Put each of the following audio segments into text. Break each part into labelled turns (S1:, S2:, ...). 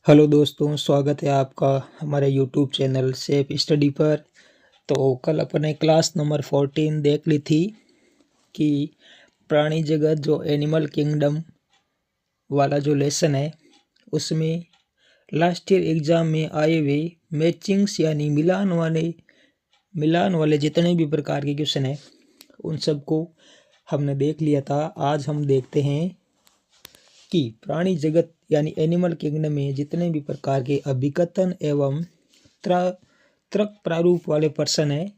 S1: Hello दोस्तों, स्वागत है आपका हमारे यूट्यूब चैनल सेफ स्टडी पर। तो कल अपने क्लास नंबर 14 देख ली थी कि प्राणी जगत जो एनिमल किंगडम वाला जो लेसन है उसमें लास्ट ईयर एग्ज़ाम में आए हुए मैचिंग्स यानी मिलान वाले जितने भी प्रकार के क्वेश्चन हैं उन सबको हमने देख लिया था। आज हम देखते हैं कि प्राणी जगत यानी एनिमल किंगडम में जितने भी प्रकार के अभिकथन एवं तर्क प्रारूप वाले प्रश्न है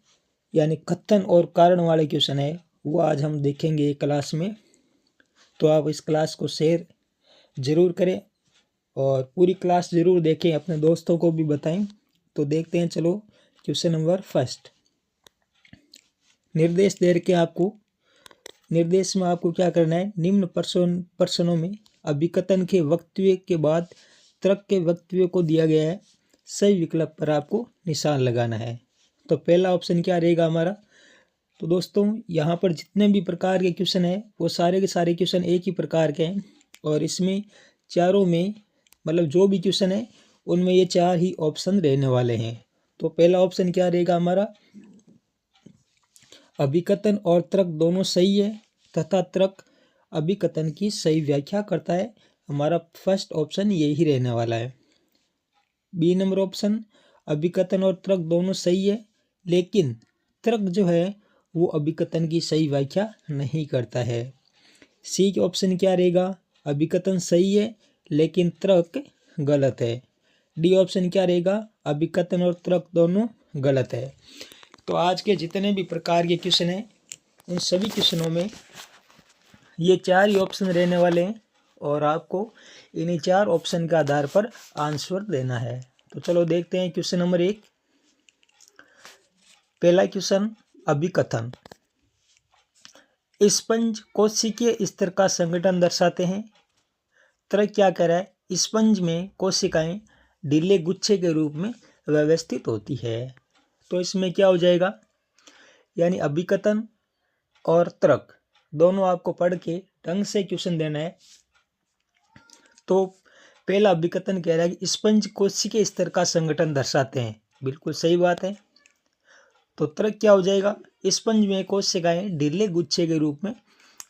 S1: यानी कथन और कारण वाले क्वेश्चन है वो आज हम देखेंगे क्लास में। तो आप इस क्लास को शेयर ज़रूर करें और पूरी क्लास ज़रूर देखें, अपने दोस्तों को भी बताएं। तो देखते हैं, चलो क्वेश्चन नंबर फर्स्ट। निर्देश दे रखे आपको, निर्देश में आपको क्या करना है, निम्न प्रश्नों में अभिकथन के वक्तव्य के बाद तर्क के वक्तव्य को दिया गया है, सही विकल्प पर आपको निशान लगाना है। तो पहला ऑप्शन क्या रहेगा हमारा। तो दोस्तों यहाँ पर जितने भी प्रकार के क्वेश्चन है वो सारे के सारे क्वेश्चन एक ही प्रकार के हैं और इसमें चारों में मतलब जो भी क्वेश्चन है उनमें ये चार ही ऑप्शन रहने वाले हैं। तो पहला ऑप्शन क्या रहेगा हमारा, अभिकथन और तर्क दोनों सही है तथा तर्क अभिकथन की सही व्याख्या करता है। हमारा फर्स्ट ऑप्शन यही रहने वाला है। बी नंबर ऑप्शन, अभिकथन और तर्क दोनों सही है लेकिन तर्क जो है वो अभिकथन की सही व्याख्या नहीं करता है। सी के ऑप्शन क्या रहेगा, अभिकथन सही है लेकिन तर्क गलत है। डी ऑप्शन क्या रहेगा, अभिकथन और तर्क दोनों गलत है। तो आज के जितने भी प्रकार के क्वेश्चन हैं उन सभी क्वेश्चनों में ये चार ही ऑप्शन रहने वाले हैं और आपको इन्हीं चार ऑप्शन के आधार पर आंसर देना है। तो चलो देखते हैं क्वेश्चन नंबर 1। पहला क्वेश्चन, अभिकथन। स्पंज कोशिकीय स्तर का संगठन दर्शाते हैं। तर्क क्या कह रहा है, स्पंज में कोशिकाएं ढीले गुच्छे के रूप में व्यवस्थित होती है। तो इसमें क्या हो जाएगा, यानी अभिकथन और तर्क दोनों आपको पढ़ के ढंग से क्वेश्चन देना है। तो पहला अभिकथन कह रहा है कि स्पंज कोशिकीय स्तर का संगठन दर्शाते हैं, बिल्कुल सही बात है। तो तर्क क्या हो जाएगा, स्पंज में कोशिकाएं ढीले गुच्छे के रूप में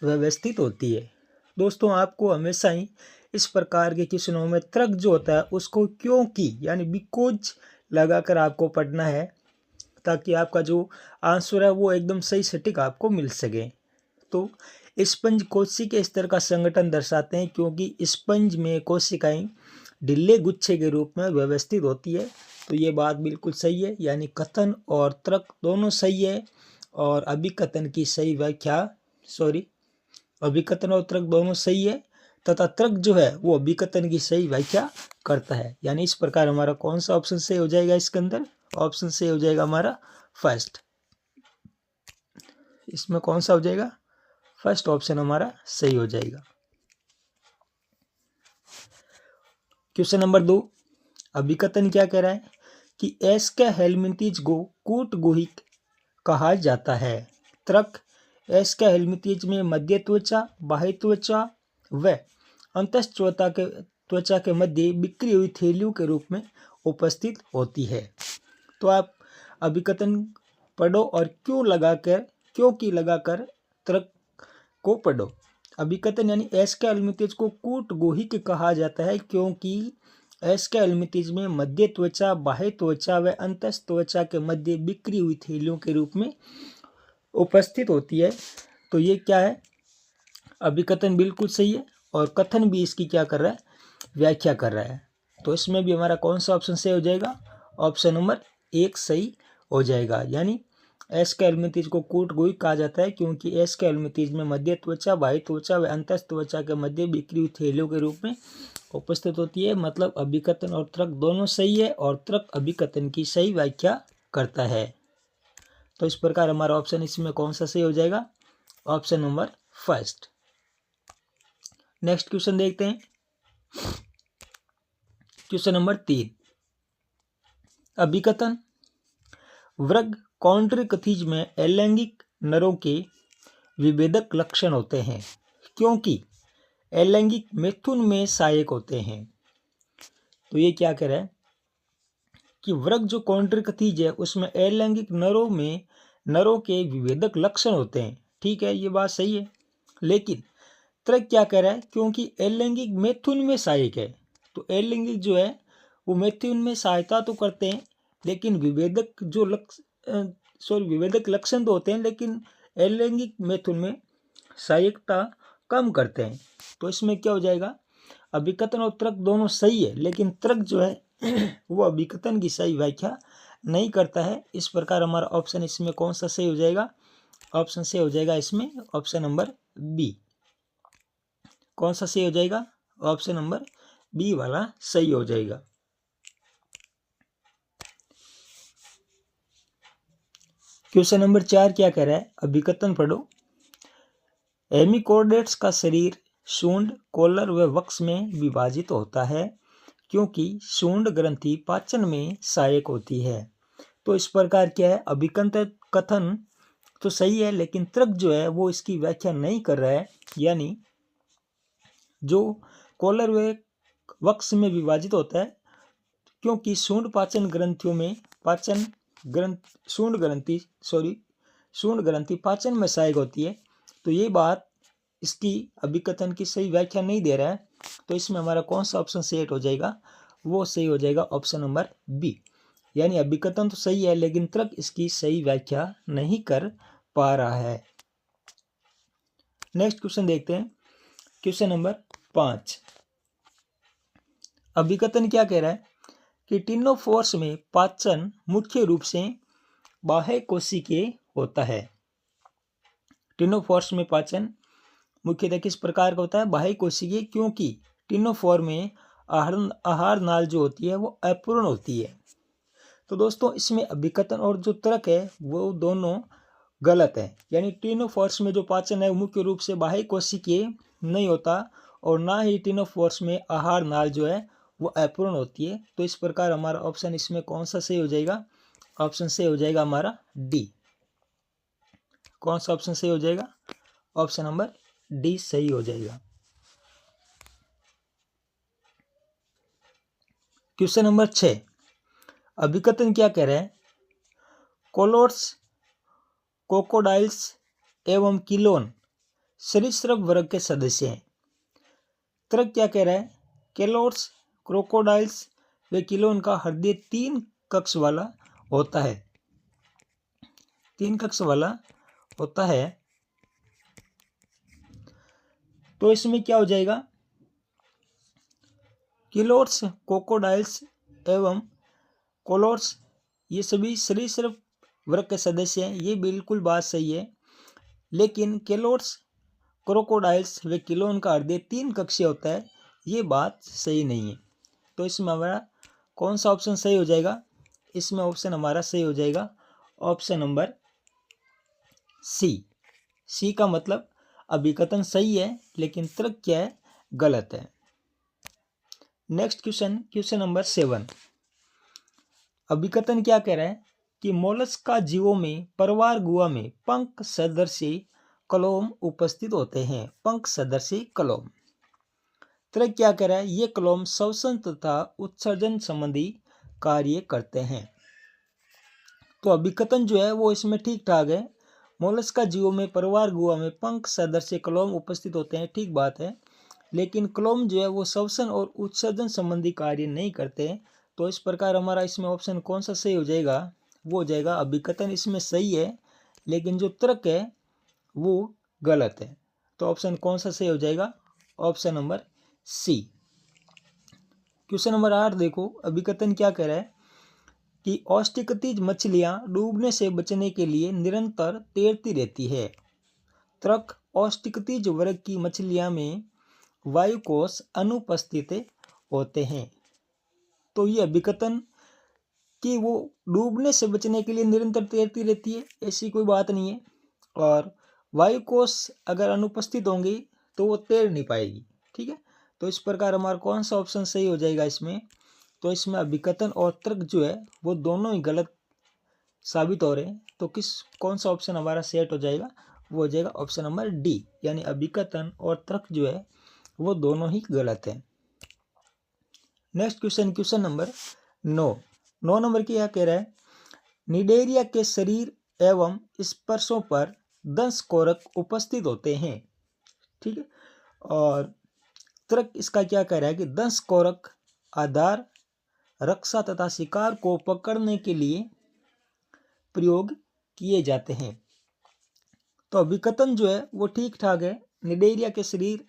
S1: व्यवस्थित होती है। दोस्तों आपको हमेशा ही इस प्रकार के क्वेश्चनों में तर्क जो होता है उसको क्योंकि यानी बिकॉज लगाकर आपको पढ़ना है ताकि आपका जो आंसर है वो एकदम सही सटीक आपको मिल सके। तो स्पंज कोशिकीय स्तर का संगठन दर्शाते हैं क्योंकि स्पंज में कोशिकाएं ढीले गुच्छे के रूप में व्यवस्थित होती है। तो ये बात बिल्कुल सही है, यानी कथन और तर्क दोनों सही है और अभिकथन की सही व्याख्या अभिकथन और तर्क दोनों सही है तथा तर्क जो है वो अभिकथन की सही व्याख्या करता है। यानी इस प्रकार हमारा कौन सा ऑप्शन सही हो जाएगा, इसके अंदर ऑप्शन सही हो जाएगा हमारा फर्स्ट। इसमें कौन सा हो जाएगा, फर्स्ट ऑप्शन हमारा सही हो जाएगा। क्वेश्चन नंबर 2, अभिकथन क्या कह रहा है कि एस्का हेलमिंथीज को कूट गुहिक कहा जाता है। तर्क, एस्का हेलमिंथीज में मध्य त्वचा, बाह्य त्वचा व त्वचा के मध्य बिखरी हुई थैलियों के रूप में उपस्थित होती है। तो आप अभिकथन पढ़ो और क्योंकि लगाकर तर्क को पढ़ो। अभिकथन यानी एस्का हेलमिंथीज को कूट गुहिक कहा जाता है क्योंकि एस्का हेलमिंथीज में मध्य त्वचा, बाह्य त्वचा व त्वचा के मध्य बिखरी हुई थैलियों के रूप में उपस्थित होती है। तो ये क्या है, अभिकथन बिल्कुल सही है और कथन भी इसकी क्या कर रहा है, व्याख्या कर रहा है। तो इसमें भी हमारा कौन सा ऑप्शन सही हो जाएगा, ऑप्शन नंबर 1 सही हो जाएगा। यानी एस्का हेलमिंथीज को कूट गुहिक कहा जाता है क्योंकि एस्का हेलमिंथीज में मध्य त्वचा, बाह्य त्वचा व त्वचा के मध्य बिखरी हुई थैलियों के रूप में उपस्थित होती है। मतलब अभिकथन और तर्क दोनों सही है और तर्क अभिकथन की सही व्याख्या करता है। तो इस प्रकार हमारा ऑप्शन इसमें कौन सा सही हो जाएगा, option number first. Next question देखते हैं, क्वेश्चन नंबर 3। अभिकथन, वर्ग कॉन्ट्रिकथीज में अलैंगिक नरों के विभेदक लक्षण होते हैं क्योंकि अलैंगिक मैथुन में सहायक होते हैं। तो ये क्या कह रहा है कि वृक्क जो कॉन्ड्रिक्थिज है उसमें अलैंगिक नरों के विभेदक लक्षण होते हैं। ठीक है, ये बात सही है, लेकिन तर्क क्या कह रहा है, क्योंकि अलैंगिक मैथुन में सहायक है, तो अलैंगिक जो है वो मैथुन में सहायता तो करते हैं, लेकिन विभेदक लक्षण तो होते हैं, लेकिन अलैंगिक मैथुन में सहायकता कम करते हैं। तो इसमें क्या हो जाएगा, अभिकथन और तर्क दोनों सही है, लेकिन तर्क जो है वो अभिकथन की सही व्याख्या नहीं करता है। इस प्रकार हमारा ऑप्शन इसमें कौन सा सही हो जाएगा, ऑप्शन से हो जाएगा इसमें ऑप्शन नंबर बी। कौन सा सही हो जाएगा, ऑप्शन नंबर बी वाला सही हो जाएगा। क्वेश्चन नंबर 4 क्या कह रहा है, अभिकथन पढ़ो। हेमिकोर्डेट्स का शरीर सूंड, कॉलर व वक्ष में विभाजित होता है क्योंकि सूंड ग्रंथि पाचन में सहायक होती है। तो इस प्रकार क्या है, अभिकथन तो सही है, लेकिन तर्क जो है वो इसकी व्याख्या नहीं कर रहा है, यानी जो कॉलर व वक्ष में विभाजित होता है क्योंकि सूंड ग्रंथि पाचन में सहायक होती है। तो ये बात इसकी अभिकथन की सही व्याख्या नहीं दे रहा है। तो इसमें हमारा कौन सा ऑप्शन सेट हो जाएगा, वो सही हो जाएगा ऑप्शन नंबर बी, यानी अभिकथन तो सही है लेकिन तर्क इसकी सही व्याख्या नहीं कर पा रहा है। नेक्स्ट क्वेश्चन देखते हैं, क्वेश्चन नंबर 5। अभिकथन क्या कह रहा है कि टिनोफोर्स में पाचन मुख्य रूप से बाह्य कोशिकीय होता है। टिनोफोर्स में पाचन मुख्यतः किस प्रकार का होता है, बाह्य कोशिकीय, क्योंकि टिनोफोर में आहार नाल जो होती है वो अपूर्ण होती है। तो दोस्तों इसमें अभिकथन और जो तर्क है वो दोनों गलत है, यानी टिनोफोर्स में जो पाचन है वो मुख्य रूप से बाह्य कोशिकीय नहीं होता और ना ही टिनोफोर्स में आहार नाल जो है वो अपूर्ण होती है। तो इस प्रकार हमारा ऑप्शन इसमें कौन सा सही हो जाएगा, ऑप्शन से हो जाएगा हमारा डी। कौन सा ऑप्शन सही हो जाएगा, ऑप्शन नंबर डी सही हो जाएगा। क्वेश्चन नंबर 6, अभिकथन क्या कह रहा है, कोलोट्स, क्रोकोडाइल्स एवं किलोन सरीसृप वर्ग के सदस्य हैं। तर्क क्या कह रहा है, केलोट्स, क्रोकोडाइल्स व किलोन का हृदय 3 कक्ष वाला होता है। 3 कक्ष वाला होता है, तो इसमें क्या हो जाएगा, किलोट्स, क्रोकोडाइल्स एवं कोलोट्स ये सभी सरीसृप वर्ग के सदस्य हैं। ये बिल्कुल बात सही है, लेकिन केलोट्स, क्रोकोडाइल्स व किलोन का हृदय 3 कक्षीय होता है, ये बात सही नहीं है। तो इसमें हमारा कौन सा ऑप्शन सही हो जाएगा, इसमें ऑप्शन हमारा सही हो जाएगा ऑप्शन नंबर सी। सी का मतलब अभिकथन सही है लेकिन तर्क क्या है, गलत है। Next question number 7। अभिकथन क्या कह रहा है कि मोलस्का जीवों में परिवार गुहा में पंख सदृश कलोम उपस्थित होते हैं। पंख सदृश कलोम, तर्क क्या कह रहा है, ये कलोम श्वसन तथा उत्सर्जन संबंधी कार्य करते हैं। तो अभिकथन जो है वो इसमें ठीक ठाक है, मोलस्का जीवों में परिवार गुहा में पंख सदृश कलोम उपस्थित होते हैं, ठीक बात है, लेकिन कलोम जो है वो श्वसन और उत्सर्जन संबंधी कार्य नहीं करते हैं। तो इस प्रकार हमारा इसमें ऑप्शन कौन सा सही हो जाएगा, वो हो जाएगा अभिकथन इसमें सही है लेकिन जो तर्क है वो गलत है। तो ऑप्शन कौन सा सही हो जाएगा, option number C. Question number 8 देखो, अभिकथन क्या कह रहा है कि ऑस्टिकटिज मछलियां डूबने से बचने के लिए निरंतर तैरती रहती है। तर्क, ऑस्टिकटिज वर्ग की मछलियां में वायुकोश अनुपस्थित होते हैं। तो ये अभिकथन कि वो डूबने से बचने के लिए निरंतर तैरती रहती है, ऐसी कोई बात नहीं है, और वायुकोश अगर अनुपस्थित होंगे तो वो तैर नहीं पाएगी। ठीक है, तो इस प्रकार हमारा कौन सा ऑप्शन सही हो जाएगा इसमें, तो इसमें अभिकथन और तर्क जो है वो दोनों ही गलत साबित हो रहे हैं। तो कौन सा ऑप्शन हमारा सेट हो जाएगा, वो हो जाएगा ऑप्शन नंबर डी, यानी अभिकथन और तर्क जो है वो दोनों ही गलत हैं। Next question, question number 9 number की यह कह रहा है, निडेरिया के शरीर एवं स्पर्शों पर 10 कोरक उपस्थित होते हैं। ठीक है, और तर्क इसका क्या कह रहा है कि 10 कोरक आधार, रक्षा तथा शिकार को पकड़ने के लिए प्रयोग किए जाते हैं। तो अभिकथन जो है वो ठीक ठाक है, निडेरिया के शरीर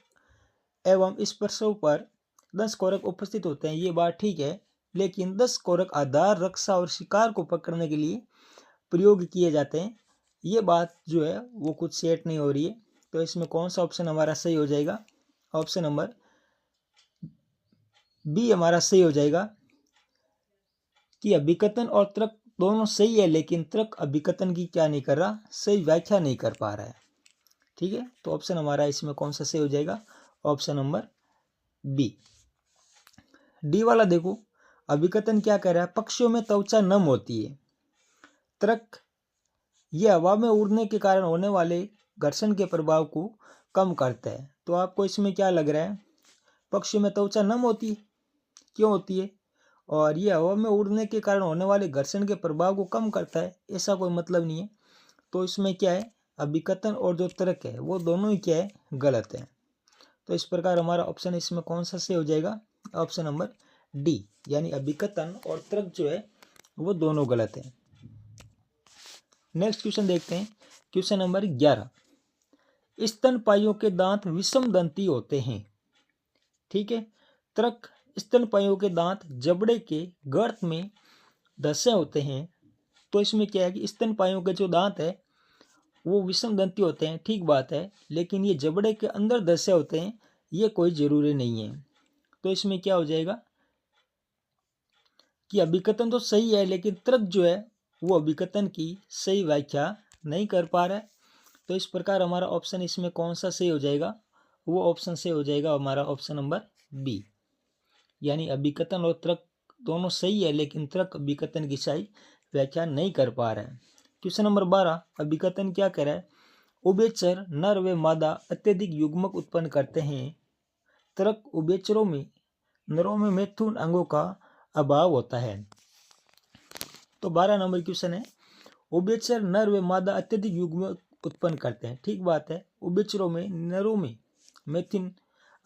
S1: एवं स्पर्शों पर 10 कोरक उपस्थित होते हैं, ये बात ठीक है, लेकिन 10 कोरक आधार, रक्षा और शिकार को पकड़ने के लिए प्रयोग किए जाते हैं, ये बात जो है वो कुछ सेट नहीं हो रही है। तो इसमें कौन सा ऑप्शन हमारा सही हो जाएगा? ऑप्शन नंबर बी हमारा सही हो जाएगा कि अभिकथन और तर्क दोनों सही है, लेकिन तर्क अभिकथन की क्या नहीं कर रहा, सही व्याख्या नहीं कर पा रहा है। ठीक है, तो ऑप्शन हमारा इसमें कौन सा सही हो जाएगा? Option number B. डी वाला देखो, अभिकथन क्या कह रहा है, पक्षियों में त्वचा नम होती है। तर्क, ये हवा में उड़ने के कारण होने वाले घर्षण के प्रभाव को कम करता है। तो आपको इसमें क्या लग रहा है, पक्षियों में त्वचा नम होती है, क्यों होती है? और ये हवा में उड़ने के कारण होने वाले घर्षण के प्रभाव को कम करता है, ऐसा कोई मतलब नहीं है। तो इसमें क्या है, अभिकथन और जो तर्क है वो दोनों ही क्या है, गलत है। तो इस प्रकार हमारा ऑप्शन इसमें कौन सा सही हो जाएगा? ऑप्शन नंबर डी, यानी अभिकथन और तर्क जो है वो दोनों गलत है। नेक्स्ट क्वेश्चन देखते हैं, क्वेश्चन नंबर 11, स्तनपायियों के दांत विषम दंती होते हैं। ठीक है, तर्क, स्तनपायियों के दांत जबड़े के गर्त में धंसे होते हैं। तो इसमें क्या है कि स्तनपायियों के जो दांत है वो विषम दंती होते हैं, ठीक बात है, लेकिन ये जबड़े के अंदर धंसे होते हैं, ये कोई जरूरी नहीं है। तो इसमें क्या हो जाएगा कि अभिकथन तो सही है, लेकिन तर्क जो है वो अभिकथन की सही व्याख्या नहीं कर पा रहा है। तो इस प्रकार हमारा ऑप्शन इसमें कौन सा सही हो जाएगा? वो ऑप्शन सही हो जाएगा हमारा ऑप्शन नंबर बी, यानी अभिकथन और तर्क दोनों सही है, लेकिन तर्क अभिकथन की सही व्याख्या नहीं कर पा रहा है। क्वेश्चन नंबर 12, अभिकथन क्या कह रहा है, उभयचर नर व मादा अत्यधिक युग्मक उत्पन्न करते हैं। तर्क, उभयचरों में नरों में मैथुन अंगों का अभाव होता है। तो 12 नंबर क्वेश्चन है, उभयचर नर व मादा अत्यधिक युग्मक उत्पन्न करते हैं, ठीक बात है, उभयचरों में नरों में मैथुन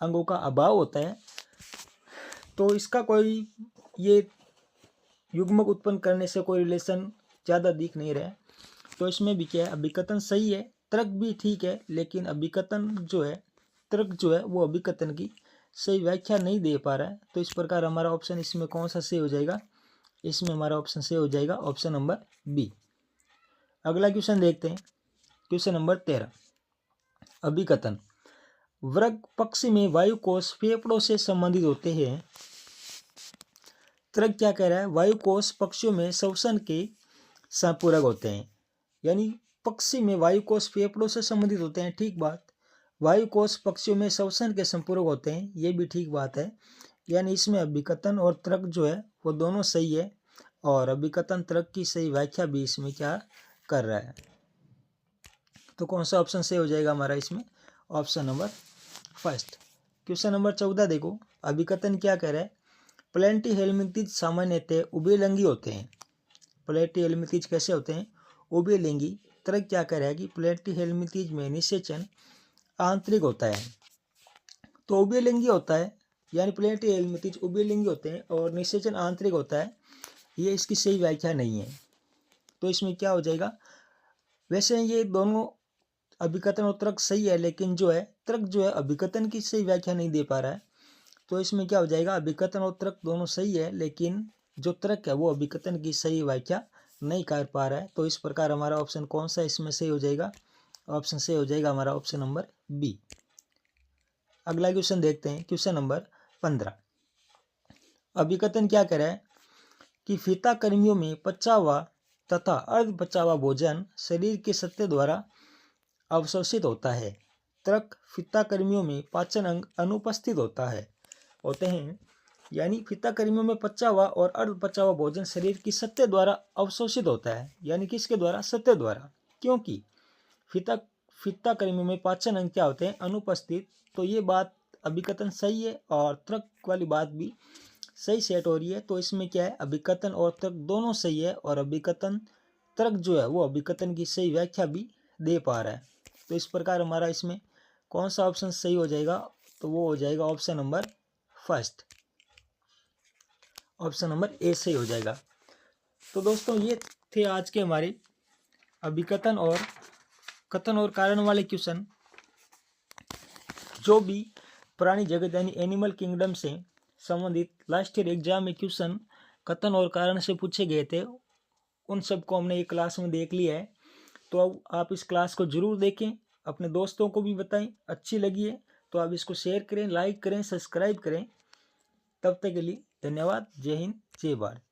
S1: अंगों का अभाव होता है। तो इसका कोई ये युग्मक उत्पन्न करने से कोई रिलेशन ज़्यादा दिख नहीं रहा है। तो इसमें भी क्या है, अभिकथन सही है, तर्क भी ठीक है, लेकिन अभिकथन जो है, तर्क जो है वो अभिकथन की सही व्याख्या नहीं दे पा रहा है। तो इस प्रकार हमारा ऑप्शन इसमें कौन सा सही हो जाएगा? इसमें हमारा ऑप्शन सही हो जाएगा ऑप्शन नंबर बी। अगला क्वेश्चन देखते हैं, क्वेश्चन नंबर 13, अभिकथन, वृक्क पक्षी में वायु कोश फेफड़ों से संबंधित होते हैं। तर्क क्या कह रहा है, वायु कोश पक्षियों में श्वसन के संपूरक होते हैं, यानी पक्षी में वायु कोश फेफड़ों से संबंधित होते हैं, ठीक बात, वायु कोश पक्षियों में श्वसन के संपूरक होते हैं, ये भी ठीक बात है, यानी इसमें अभिकथन और तर्क जो है वो दोनों सही है, और अभिकथन तर्क की सही व्याख्या भी इसमें क्या कर रहा है। तो कौन सा ऑप्शन सही हो जाएगा हमारा इसमें? Option number first. Question number 14 देखो, अभिकथन क्या कह रहा है, प्लेटिहेल्मिंथिज सामान्यतः उभयलिंगी होते हैं। प्लेटिहेल्मिंथिज कैसे होते हैं? उभयलिंगी। तर्क क्या कह रहा है कि प्लेटिहेल्मिंथिज में निषेचन आंतरिक होता है। तो उभयलिंगी होता है, यानी प्लेटिहेल्मिंथिज उभयलिंगी होते हैं और निषेचन आंतरिक होता है, ये इसकी सही व्याख्या नहीं है। तो इसमें क्या हो जाएगा, वैसे ये दोनों अभिकथन और तर्क सही है, लेकिन जो है तर्क जो है अभिकथन की सही व्याख्या नहीं दे पा रहा है। तो इसमें क्या हो जाएगा, अभिकथन और तर्क दोनों सही है, लेकिन जो तर्क है वो अभिकथन की सही व्याख्या नहीं कर पा रहा है। तो इस प्रकार हमारा ऑप्शन कौन सा इसमें सही हो जाएगा? ऑप्शन सही हो जाएगा हमारा ऑप्शन नंबर बी। अगला क्वेश्चन देखते हैं, क्वेश्चन नंबर 15, अभिकथन क्या कह रहा है कि फीता कर्मियों में पचा हुआ तथा अर्ध पचा हुआ भोजन शरीर के सत्ते द्वारा अवशोषित होता है। तर्क, फीता कर्मियों में पाचन अंग अनुपस्थित होते हैं, यानी फीता कर्मियों में पचा हुआ और अर्ध पचा हुआ भोजन शरीर की सत्ते द्वारा अवशोषित होता है, यानी किसके द्वारा? सत्ते द्वारा, क्योंकि फीता कर्मियों में पाचन अंग क्या होते हैं? अनुपस्थित। तो ये बात अभिकथन सही है और तर्क वाली बात भी सही सेट हो रही है, तो इसमें क्या है, अभिकथन और तर्क दोनों सही है, और अभिकथन तर्क जो है वो अभिकथन की सही व्याख्या भी दे पा रहा है। तो इस प्रकार हमारा इसमें कौन सा ऑप्शन सही हो जाएगा, तो वो हो जाएगा option number first, option number A सही हो जाएगा। तो दोस्तों ये थे आज के हमारे अभिकथन और कथन और कारण वाले क्वेश्चन, जो भी प्राणी जगत यानी एनिमल किंगडम से संबंधित लास्ट ईयर एग्जाम में क्वेश्चन कथन और कारण से पूछे गए थे, उन सबको हमने एक क्लास में देख लिया है। तो अब आप इस क्लास को जरूर देखें, अपने दोस्तों को भी बताएं, अच्छी लगी है तो आप इसको शेयर करें, लाइक करें, सब्सक्राइब करें। तब तक के लिए धन्यवाद। जय हिंद, जय भारत।